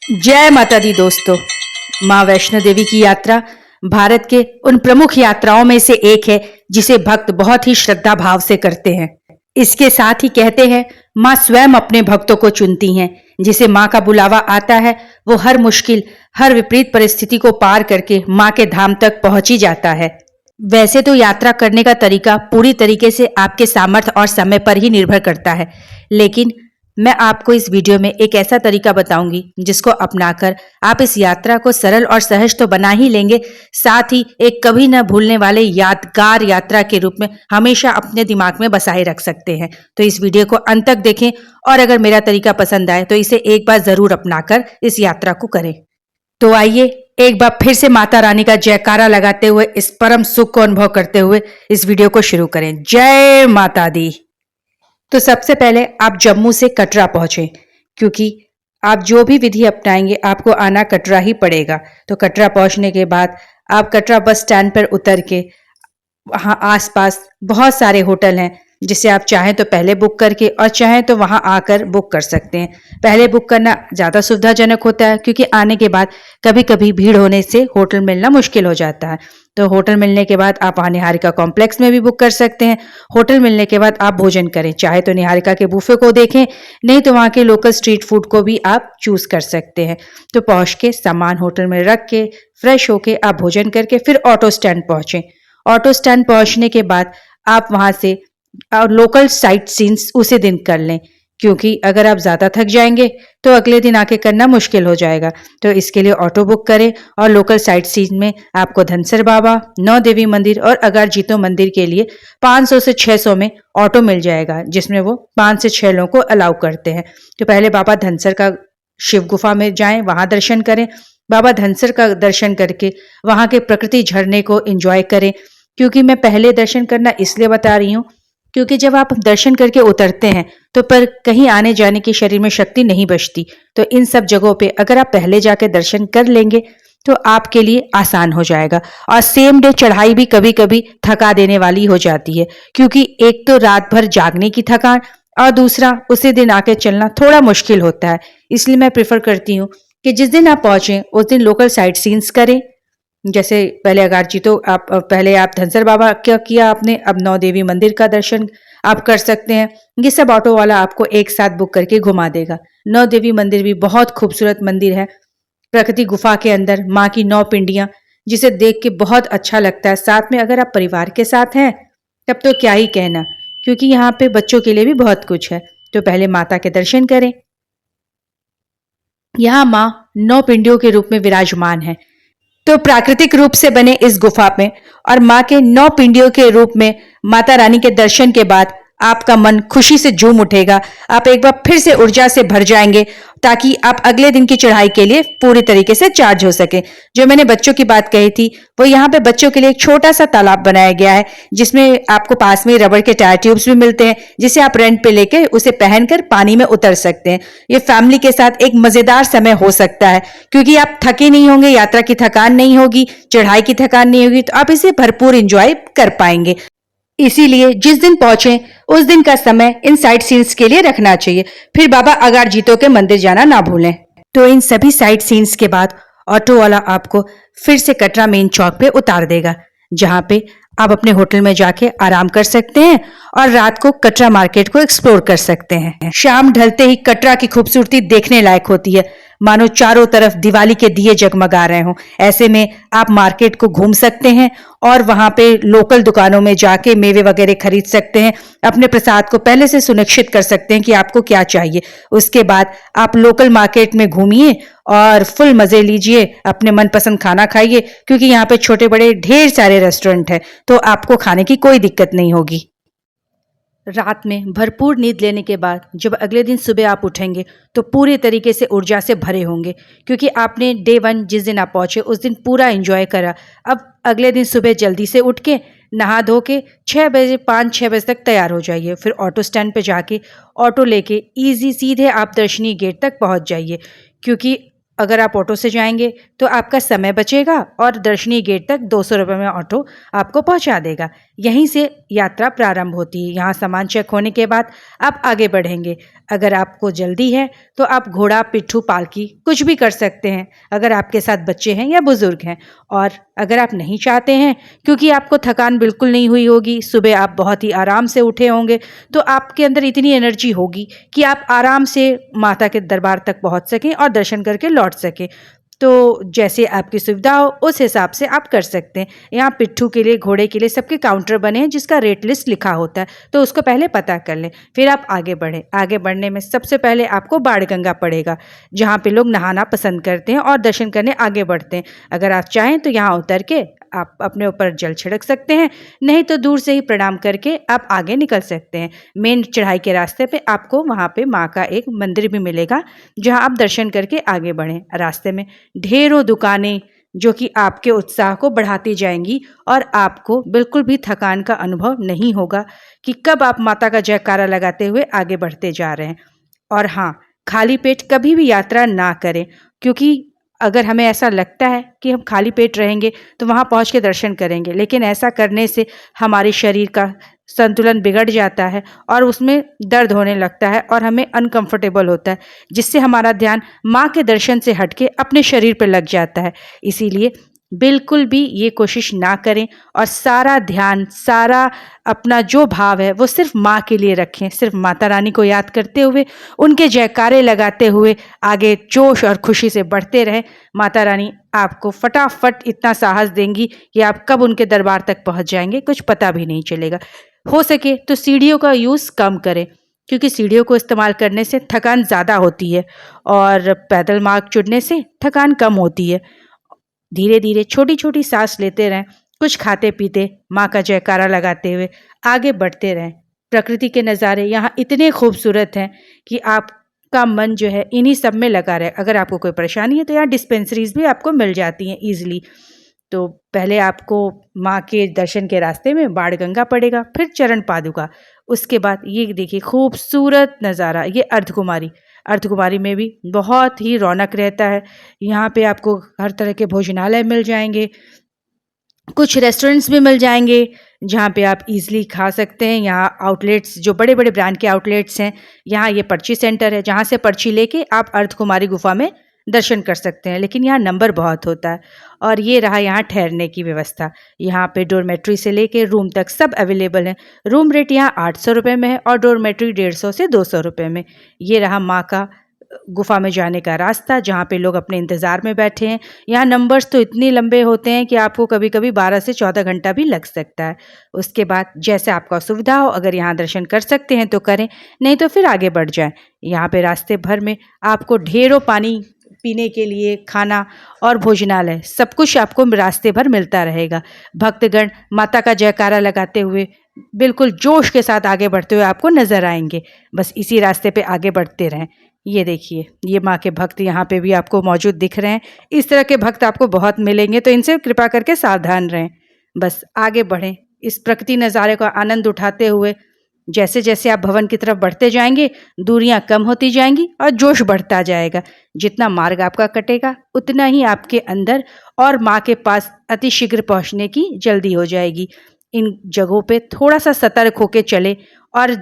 जय माता दी दोस्तों। माँ वैष्णो देवी की यात्रा भारत के उन प्रमुख यात्राओं में से एक है जिसे भक्त बहुत ही श्रद्धा भाव से करते हैं। इसके साथ ही कहते हैं माँ स्वयं अपने भक्तों को चुनती हैं। जिसे माँ का बुलावा आता है वो हर मुश्किल, हर विपरीत परिस्थिति को पार करके माँ के धाम तक पहुंच ही जाता है। वैसे तो यात्रा करने का तरीका पूरी तरीके से आपके सामर्थ्य और समय पर ही निर्भर करता है, लेकिन मैं आपको इस वीडियो में एक ऐसा तरीका बताऊंगी जिसको अपनाकर आप इस यात्रा को सरल और सहज तो बना ही लेंगे, साथ ही एक कभी न भूलने वाले यादगार यात्रा के रूप में हमेशा अपने दिमाग में बसाए रख सकते हैं। तो इस वीडियो को अंत तक देखें और अगर मेरा तरीका पसंद आए तो इसे एक बार जरूर अपनाकर इस यात्रा को करें। तो आइए एक बार फिर से माता रानी का जयकारा लगाते हुए इस परम सुख को अनुभव करते हुए इस वीडियो को शुरू करें। जय माता दी। तो सबसे पहले आप जम्मू से कटरा पहुंचे, क्योंकि आप जो भी विधि अपनाएंगे आपको आना कटरा ही पड़ेगा। तो कटरा पहुंचने के बाद आप कटरा बस स्टैंड पर उतर के वहाँ आसपास बहुत सारे होटल हैं जिसे आप चाहें तो पहले बुक करके और चाहें तो वहाँ आकर बुक कर सकते हैं। पहले बुक करना ज़्यादा सुविधाजनक होता है, क्योंकि आने के बाद कभी कभी भीड़ होने से होटल मिलना मुश्किल हो जाता है। तो होटल मिलने के बाद आप वहाँ निहारिका कॉम्प्लेक्स में भी बुक कर सकते हैं। होटल मिलने के बाद आप भोजन करें, चाहे तो निहारिका के बुफे को देखें, नहीं तो वहाँ के लोकल स्ट्रीट फूड को भी आप चूज कर सकते हैं। तो पहुँच के सामान होटल में रख के फ्रेश होके आप भोजन करके फिर ऑटो स्टैंड पहुँचें। ऑटो स्टैंड पहुँचने के बाद आप वहाँ से लोकल साइट सीन्स उसी दिन कर लें, क्योंकि अगर आप ज़्यादा थक जाएंगे तो अगले दिन आके करना मुश्किल हो जाएगा। तो इसके लिए ऑटो बुक करें और लोकल साइट सीन में आपको धनसर बाबा, नौ देवी मंदिर और अगारजीतो मंदिर के लिए 500 से 600 में ऑटो मिल जाएगा, जिसमें वो 5 से 6 लोगों को अलाउ करते हैं। तो पहले बाबा धनसर का शिव गुफा में जाएं, वहां दर्शन करें। बाबा धनसर का दर्शन करके वहां के प्रकृति झरने को एंजॉय करें। क्योंकि मैं पहले दर्शन करना इसलिए बता रही हूँ क्योंकि जब आप दर्शन करके उतरते हैं तो पर कहीं आने जाने की शरीर में शक्ति नहीं बचती। तो इन सब जगहों पे अगर आप पहले जाके दर्शन कर लेंगे तो आपके लिए आसान हो जाएगा। और सेम डे चढ़ाई भी कभी कभी थका देने वाली हो जाती है, क्योंकि एक तो रात भर जागने की थकान और दूसरा उसी दिन आके चलना थोड़ा मुश्किल होता है। इसलिए मैं प्रेफर करती हूँ कि जिस दिन आप पहुंचे उस दिन लोकल साइट सीन्स करें। जैसे पहले अगारजीतो आप पहले आप धनसर बाबा क्या किया आपने, अब नौ देवी मंदिर का दर्शन आप कर सकते हैं। ये सब ऑटो वाला आपको एक साथ बुक करके घुमा देगा। नौ देवी मंदिर भी बहुत खूबसूरत मंदिर है, प्रकृति गुफा के अंदर माँ की 9 पिंडियां, जिसे देख के बहुत अच्छा लगता है। साथ में अगर आप परिवार के साथ हैं तब तो क्या ही कहना, क्योंकि यहाँ पे बच्चों के लिए भी बहुत कुछ है। तो पहले माता के दर्शन करें। यहाँ माँ 9 पिंडियों के रूप में विराजमान है। तो प्राकृतिक रूप से बने इस गुफा में और माँ के 9 पिंडियों के रूप में माता रानी के दर्शन के बाद आपका मन खुशी से झूम उठेगा। आप एक बार फिर से ऊर्जा से भर जाएंगे, ताकि आप अगले दिन की चढ़ाई के लिए पूरी तरीके से चार्ज हो सके। जो मैंने बच्चों की बात कही थी, वो यहाँ पे बच्चों के लिए एक छोटा सा तालाब बनाया गया है, जिसमें आपको पास में रबड़ के टायर ट्यूब्स भी मिलते हैं, जिसे आप रेंट पे लेके उसे पहनकर पानी में उतर सकते हैं। ये फैमिली के साथ एक मजेदार समय हो सकता है, क्योंकि आप थके नहीं होंगे, यात्रा की थकान नहीं होगी, चढ़ाई की थकान नहीं होगी, तो आप इसे भरपूर इंजॉय कर पाएंगे। इसीलिए जिस दिन पहुंचे उस दिन का समय इन साइट सीन्स के लिए रखना चाहिए। फिर बाबा अगारजीतो के मंदिर जाना ना भूलें। तो इन सभी साइट सीन्स के बाद ऑटो वाला आपको फिर से कटरा मेन चौक पे उतार देगा, जहां पे आप अपने होटल में जाके आराम कर सकते हैं और रात को कटरा मार्केट को एक्सप्लोर कर सकते हैं। शाम ढलते ही कटरा की खूबसूरती देखने लायक होती है, मानो चारों तरफ दिवाली के दिए जगमगा रहे हों। ऐसे में आप मार्केट को घूम सकते हैं और वहां पे लोकल दुकानों में जाके मेवे वगैरह खरीद सकते हैं। अपने प्रसाद को पहले से सुनिश्चित कर सकते हैं कि आपको क्या चाहिए। उसके बाद आप लोकल मार्केट में घूमिए और फुल मजे लीजिए, अपने मनपसंद खाना खाइए, क्योंकि यहाँ पे छोटे बड़े ढेर सारे रेस्टोरेंट हैं, तो आपको खाने की कोई दिक्कत नहीं होगी। रात में भरपूर नींद लेने के बाद जब अगले दिन सुबह आप उठेंगे तो पूरे तरीके से ऊर्जा से भरे होंगे, क्योंकि आपने डे 1 जिस दिन आप पहुंचे उस दिन पूरा एंजॉय करा। अब अगले दिन सुबह जल्दी से उठ के नहा धो के 6 बजे 5-6 बजे तक तैयार हो जाइए। फिर ऑटो स्टैंड पे जाके ऑटो लेके ईजी सीधे आप दर्शनी गेट तक पहुंच जाइए, क्योंकि अगर आप ऑटो से जाएंगे तो आपका समय बचेगा और दर्शनी गेट तक 200 रुपये में ऑटो आपको पहुंचा देगा। यहीं से यात्रा प्रारंभ होती है। यहाँ सामान चेक होने के बाद आप आगे बढ़ेंगे। अगर आपको जल्दी है तो आप घोड़ा, पिट्ठू, पालकी कुछ भी कर सकते हैं, अगर आपके साथ बच्चे हैं या बुजुर्ग हैं। और अगर आप नहीं चाहते हैं, क्योंकि आपको थकान बिल्कुल नहीं हुई होगी, सुबह आप बहुत ही आराम से उठे होंगे, तो आपके अंदर इतनी एनर्जी होगी कि आप आराम से माता के दरबार तक पहुँच सकें और दर्शन करके लौट सकें। तो जैसे आपकी सुविधा हो उस हिसाब से आप कर सकते हैं। यहाँ पिट्ठू के लिए, घोड़े के लिए सबके काउंटर बने हैं जिसका रेट लिस्ट लिखा होता है, तो उसको पहले पता कर लें, फिर आप आगे बढ़ें। आगे बढ़ने में सबसे पहले आपको बाणगंगा पड़ेगा, जहाँ पे लोग नहाना पसंद करते हैं और दर्शन करने आगे बढ़ते हैं। अगर आप चाहें तो यहाँ उतर के आप अपने ऊपर जल छिड़क सकते हैं, नहीं तो दूर से ही प्रणाम करके आप आगे निकल सकते हैं। मेन चढ़ाई के रास्ते पे आपको वहाँ पे माँ का एक मंदिर भी मिलेगा, जहाँ आप दर्शन करके आगे बढ़ें। रास्ते में ढेरों दुकानें जो कि आपके उत्साह को बढ़ाती जाएंगी और आपको बिल्कुल भी थकान का अनुभव नहीं होगा कि कब आप माता का जयकारा लगाते हुए आगे बढ़ते जा रहे हैं। और हाँ, खाली पेट कभी भी यात्रा ना करें, क्योंकि अगर हमें ऐसा लगता है कि हम खाली पेट रहेंगे तो वहाँ पहुँच के दर्शन करेंगे, लेकिन ऐसा करने से हमारे शरीर का संतुलन बिगड़ जाता है और उसमें दर्द होने लगता है और हमें अनकंफर्टेबल होता है, जिससे हमारा ध्यान माँ के दर्शन से हटके अपने शरीर पर लग जाता है। इसीलिए बिल्कुल भी ये कोशिश ना करें और सारा ध्यान, सारा अपना जो भाव है वो सिर्फ माँ के लिए रखें। सिर्फ माता रानी को याद करते हुए, उनके जयकारे लगाते हुए आगे जोश और खुशी से बढ़ते रहें। माता रानी आपको फटाफट इतना साहस देंगी कि आप कब उनके दरबार तक पहुँच जाएंगे कुछ पता भी नहीं चलेगा। हो सके तो सीढ़ियों का यूज़ कम करें, क्योंकि सीढ़ियों को इस्तेमाल करने से थकान ज़्यादा होती है और पैदल मार्ग चुनने से थकान कम होती है। धीरे धीरे छोटी छोटी सांस लेते रहें, कुछ खाते पीते माँ का जयकारा लगाते हुए आगे बढ़ते रहें। प्रकृति के नज़ारे यहाँ इतने खूबसूरत हैं कि आपका मन जो है इन्हीं सब में लगा रहे। अगर आपको कोई परेशानी है तो यहाँ डिस्पेंसरीज भी आपको मिल जाती हैं ईजिली। तो पहले आपको माँ के दर्शन के रास्ते में बाणगंगा पड़ेगा, फिर चरण पादुका, उसके बाद ये देखिए खूबसूरत नज़ारा, ये अर्धकुमारी। अर्धकुमारी में भी बहुत ही रौनक रहता है। यहाँ पे आपको हर तरह के भोजनालय मिल जाएंगे, कुछ रेस्टोरेंट्स भी मिल जाएंगे जहाँ पे आप इजीली खा सकते हैं। यहाँ आउटलेट्स, जो बड़े बड़े ब्रांड के आउटलेट्स हैं, यहाँ ये पर्ची सेंटर है जहाँ से पर्ची लेके आप अर्धकुमारी गुफा में दर्शन कर सकते हैं, लेकिन यहाँ नंबर बहुत होता है। और ये रहा यहाँ ठहरने की व्यवस्था। यहाँ पे डोरमेट्री से लेके रूम तक सब अवेलेबल है। रूम रेट यहाँ 800 रुपये में है और डोरमेट्री 150 से 200 रुपये में। ये रहा माँ का गुफा में जाने का रास्ता, जहाँ पे लोग अपने इंतज़ार में बैठे हैं। यहाँ नंबर्स तो इतने लंबे होते हैं कि आपको कभी कभी 12 से 14 घंटा भी लग सकता है। उसके बाद जैसे आपका सुविधा हो, अगर यहाँ दर्शन कर सकते हैं तो करें, नहीं तो फिर आगे बढ़ जाएं। यहाँ पे रास्ते भर में आपको ढेरों पानी पीने के लिए, खाना और भोजनालय, सब कुछ आपको रास्ते भर मिलता रहेगा। भक्तगण माता का जयकारा लगाते हुए बिल्कुल जोश के साथ आगे बढ़ते हुए आपको नजर आएंगे। बस इसी रास्ते पे आगे बढ़ते रहें। ये देखिए, ये माँ के भक्त यहाँ पे भी आपको मौजूद दिख रहे हैं। इस तरह के भक्त आपको बहुत मिलेंगे, तो इनसे कृपा करके सावधान रहें। बस आगे बढ़ें, इस प्रकृति नज़ारे का आनंद उठाते हुए। जैसे जैसे आप भवन की तरफ बढ़ते जाएंगे, दूरियां कम होती जाएंगी और जोश बढ़ता जाएगा। जितना मार्ग आपका कटेगा, उतना ही आपके अंदर और माँ के पास अतिशीघ्र पहुँचने की जल्दी हो जाएगी। इन जगहों पे थोड़ा सा सतर्क होकर चले और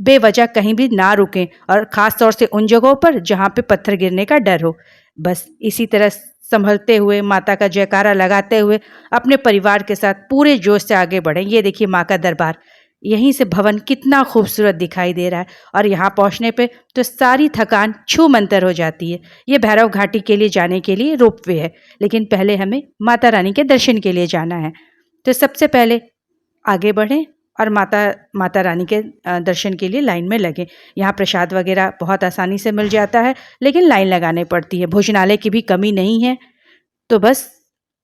बेवजह कहीं भी ना रुकें, और ख़ास तौर से उन जगहों पर जहाँ पे पत्थर गिरने का डर हो। बस इसी तरह संभलते हुए, माता का जयकारा लगाते हुए अपने परिवार के साथ पूरे जोश से आगे बढ़ें। ये देखिए माँ का दरबार, यहीं से भवन कितना खूबसूरत दिखाई दे रहा है। और यहाँ पहुँचने पे तो सारी थकान छू मंतर हो जाती है। ये भैरव घाटी के लिए जाने के लिए रोपवे है, लेकिन पहले हमें माता रानी के दर्शन के लिए जाना है। तो सबसे पहले आगे बढ़ें और माता रानी के दर्शन के लिए लाइन में लगें। यहाँ प्रसाद वगैरह बहुत आसानी से मिल जाता है, लेकिन लाइन लगानी पड़ती है। भोजनालय की भी कमी नहीं है। तो बस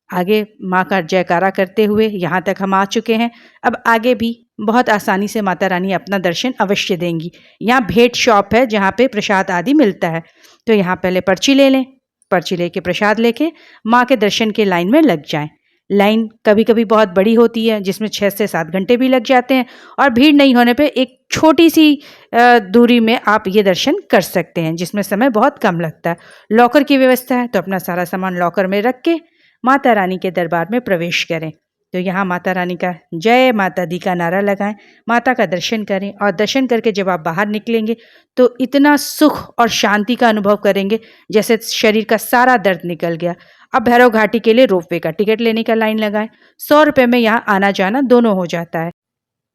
आगे माँ का जयकारा करते हुए यहाँ तक हम आ चुके हैं। अब आगे भी बहुत आसानी से माता रानी अपना दर्शन अवश्य देंगी। यहाँ भेंट शॉप है जहाँ पे प्रसाद आदि मिलता है। तो यहाँ पहले पर्ची ले लें, पर्ची लेके प्रसाद लेके माँ के दर्शन के लाइन में लग जाएं। लाइन कभी कभी बहुत बड़ी होती है, जिसमें 6 से 7 घंटे भी लग जाते हैं, और भीड़ नहीं होने पे एक छोटी सी दूरी में आप ये दर्शन कर सकते हैं, जिसमें समय बहुत कम लगता है। लॉकर की व्यवस्था है, तो अपना सारा सामान लॉकर में रख के माता रानी के दरबार में प्रवेश करें। तो यहाँ माता रानी का जय माता दी का नारा लगाएं, माता का दर्शन करें और दर्शन करके जब आप बाहर निकलेंगे तो इतना सुख और शांति का अनुभव करेंगे जैसे शरीर का सारा दर्द निकल गया। अब भैरव घाटी के लिए रोपवे का टिकट लेने का लाइन लगाएं। 100 रुपये में यहाँ आना जाना दोनों हो जाता है।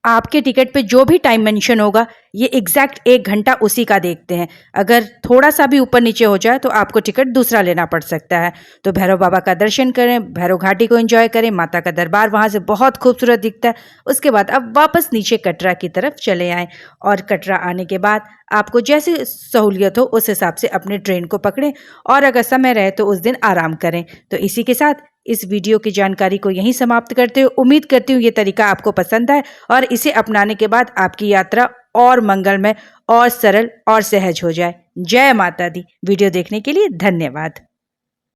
आपके टिकट पे जो भी टाइम मेंशन होगा ये एग्जैक्ट 1 घंटा उसी का देखते हैं। अगर थोड़ा सा भी ऊपर नीचे हो जाए तो आपको टिकट दूसरा लेना पड़ सकता है। तो भैरव बाबा का दर्शन करें, भैरव घाटी को एंजॉय करें, माता का दरबार वहाँ से बहुत खूबसूरत दिखता है। उसके बाद अब वापस नीचे कटरा की तरफ चले आएँ और कटरा आने के बाद आपको जैसी सहूलियत हो उस हिसाब से अपने ट्रेन को पकड़ें और अगर समय रहे तो उस दिन आराम करें। तो इसी के साथ इस वीडियो की जानकारी को यहीं समाप्त करते हुए उम्मीद करती हूँ ये तरीका आपको पसंद आए और इसे अपनाने के बाद आपकी यात्रा और मंगलमय और सरल और सहज हो जाए। जय माता दी। वीडियो देखने के लिए धन्यवाद।